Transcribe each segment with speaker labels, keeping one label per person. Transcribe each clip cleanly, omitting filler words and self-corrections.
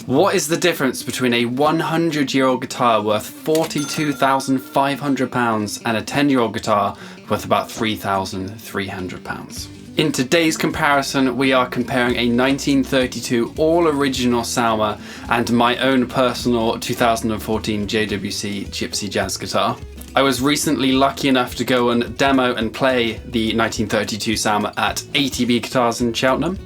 Speaker 1: What is the difference between a 100-year-old guitar worth £42,500 and a 10-year-old guitar worth about £3,300? In today's comparison, we are comparing a 1932 all-original Selmer and my own personal 2014 JWC Gypsy Jazz guitar. I was recently lucky enough to go and demo and play the 1932 Selmer at ATB Guitars in Cheltenham,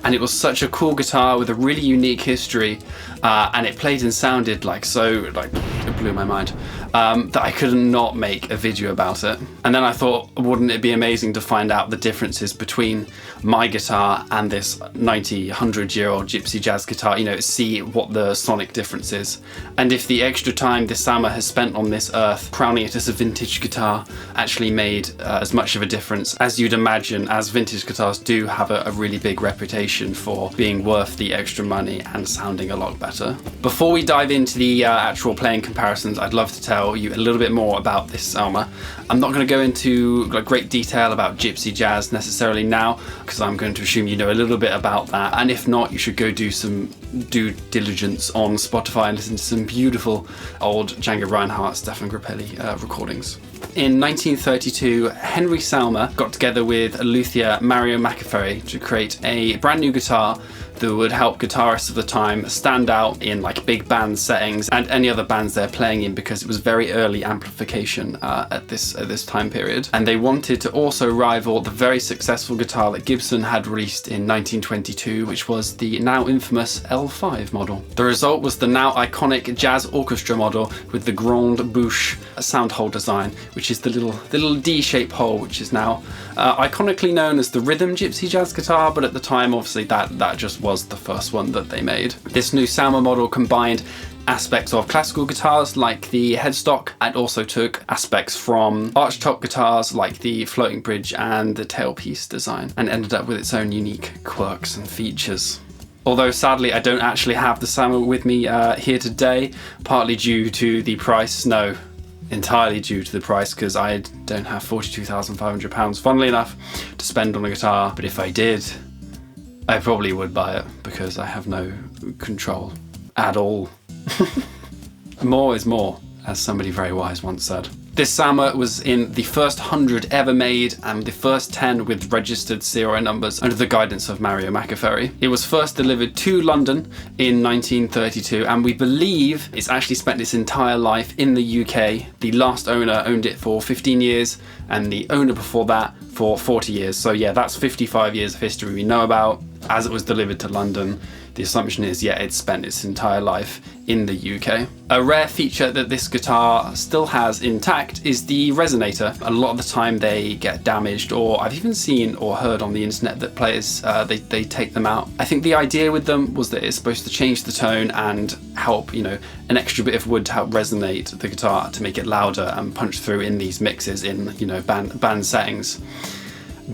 Speaker 1: and it was such a cool guitar with a really unique history, and it played and sounded it blew my mind, that I could not make a video about it. And then I thought, wouldn't it be amazing to find out the differences between my guitar and this 100-year-old Gypsy Jazz guitar, see what the sonic difference is. And if the extra time this Selmer has spent on this earth crowning it as a vintage guitar actually made as much of a difference as you'd imagine, as vintage guitars do have a really big reputation for being worth the extra money and sounding a lot better. Before we dive into the actual playing comparisons, I'd love to tell you a little bit more about this Selmer. I'm not going to go into great detail about Gypsy Jazz necessarily now, because I'm going to assume you know a little bit about that, and if not, you should go do some due diligence on Spotify and listen to some beautiful old Django Reinhardt, Stefan Grappelli recordings. In 1932, Henry Selmer got together with luthier Mario McAfee to create a brand new guitar that would help guitarists of the time stand out in big band settings and any other bands they're playing in, because it was very early amplification at this time period. And they wanted to also rival the very successful guitar that Gibson had released in 1922, which was the now infamous L5 model. The result was the now iconic jazz orchestra model with the grande bouche sound hole design, which is the little D-shaped hole, which is now iconically known as the ryhthm Gypsy Jazz guitar, but at the time obviously that just was the first one that they made. This new Selmer model combined aspects of classical guitars like the headstock, and also took aspects from archtop guitars like the floating bridge and the tailpiece design, and ended up with its own unique quirks and features. Although sadly I don't actually have the Selmer with me here today, partly due to the price, no, entirely due to the price, because I don't have £42,500, funnily enough, to spend on a guitar, but if I did, I probably would buy it, because I have no control at all. More is more, as somebody very wise once said. This Selmer was in the first 100 ever made and the first 10 with registered serial numbers under the guidance of Mario McAfee. It was first delivered to London in 1932, and we believe it's actually spent its entire life in the UK. The last owner owned it for 15 years and the owner before that for 40 years. So yeah, that's 55 years of history we know about. As it was delivered to London, the assumption is, yeah, it's spent its entire life in the UK. A rare feature that this guitar still has intact is the resonator. A lot of the time they get damaged, or I've even seen or heard on the internet that players, they take them out. I think the idea with them was that it's supposed to change the tone and help, an extra bit of wood to help resonate the guitar to make it louder and punch through in these mixes in, band settings.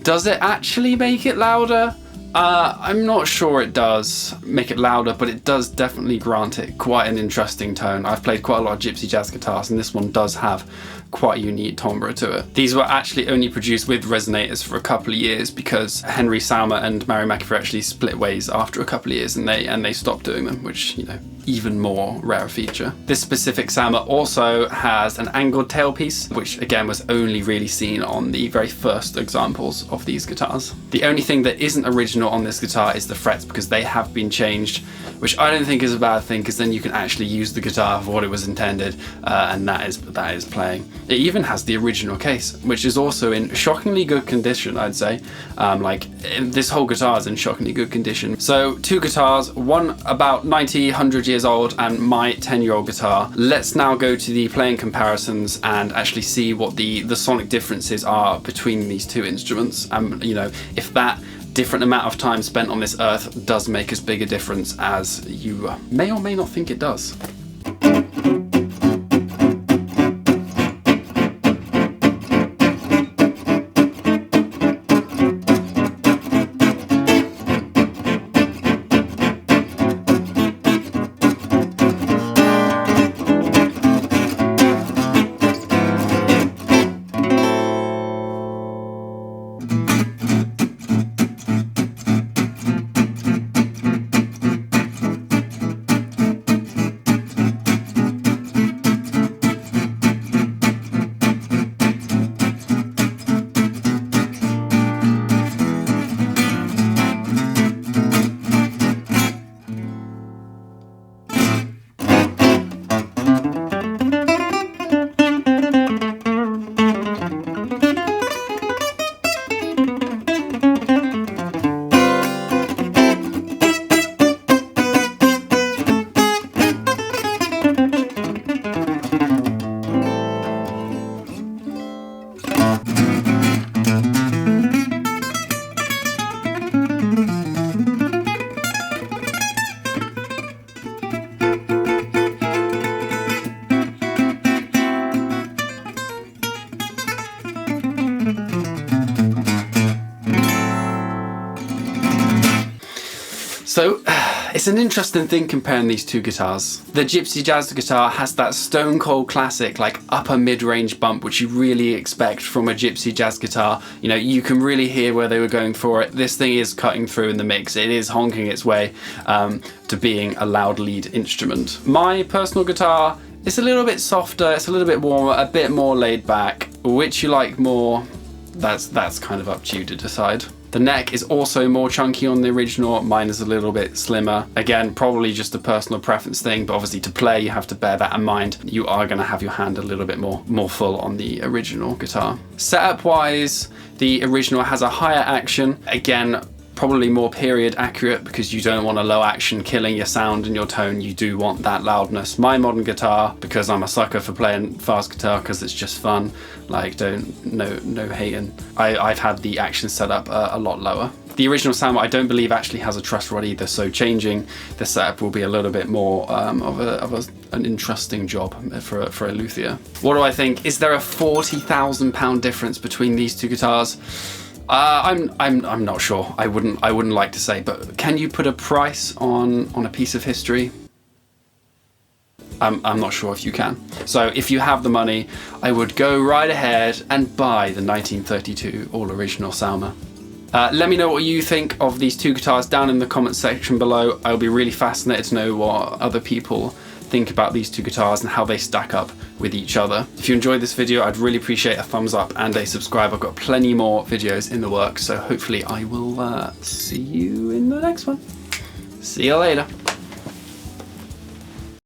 Speaker 1: Does it actually make it louder? I'm not sure it does make it louder, but it does definitely grant it quite an interesting tone. I've played quite a lot of Gypsy Jazz guitars, and this one does have quite a unique timbre to it. These were actually only produced with resonators for a couple of years, because Henry Selmer and Mario McAfee actually split ways after a couple of years, and they stopped doing them, which, even more rare feature. This specific Selmer also has an angled tailpiece, which again was only really seen on the very first examples of these guitars. The only thing that isn't original on this guitar is the frets, because they have been changed, which I don't think is a bad thing, because then you can actually use the guitar for what it was intended, and that is playing. It even has the original case, which is also in shockingly good condition, I'd say. This whole guitar is in shockingly good condition. So 2 guitars, one about 100 years old, and my 10-year-old guitar. Let's now go to the playing comparisons and actually see what the sonic differences are between these 2 instruments. If that different amount of time spent on this earth does make as big a difference as you may or may not think it does. It's an interesting thing comparing these two guitars. The Gypsy Jazz guitar has that stone cold classic like upper mid-range bump which you really expect from a Gypsy Jazz guitar. You know, you can really hear where they were going for it. This thing is cutting through in the mix. It is honking its way to being a loud lead instrument. My personal guitar is a little bit softer, it's a little bit warmer, a bit more laid back. Which you like more, that's kind of up to you to decide. The neck is also more chunky on the original, mine is a little bit slimmer. Again, probably just a personal preference thing, but obviously to play you have to bear that in mind. You are going to have your hand a little bit more full on the original guitar. Setup wise, the original has a higher action. Again, probably more period accurate because you don't want a low action killing your sound and your tone. You do want that loudness. My modern guitar, because I'm a sucker for playing fast guitar because it's just fun, like no hating. I've had the action set up a lot lower. The original Selmer I don't believe actually has a truss rod either, so changing the setup will be a little bit more of an interesting job for a luthier. What do I think? Is there a £40,000 difference between these two guitars? I'm not sure. I wouldn't like to say, but can you put a price on a piece of history? I'm not sure if you can. So if you have the money, I would go right ahead and buy the 1932 all original Selmer. Let me know what you think of these two guitars down in the comment section below. I'll be really fascinated to know what other people think about these two guitars and how they stack up with each other. If you enjoyed this video, I'd really appreciate a thumbs up and a subscribe. I've got plenty more videos in the works, so hopefully I will see you in the next one. See you later.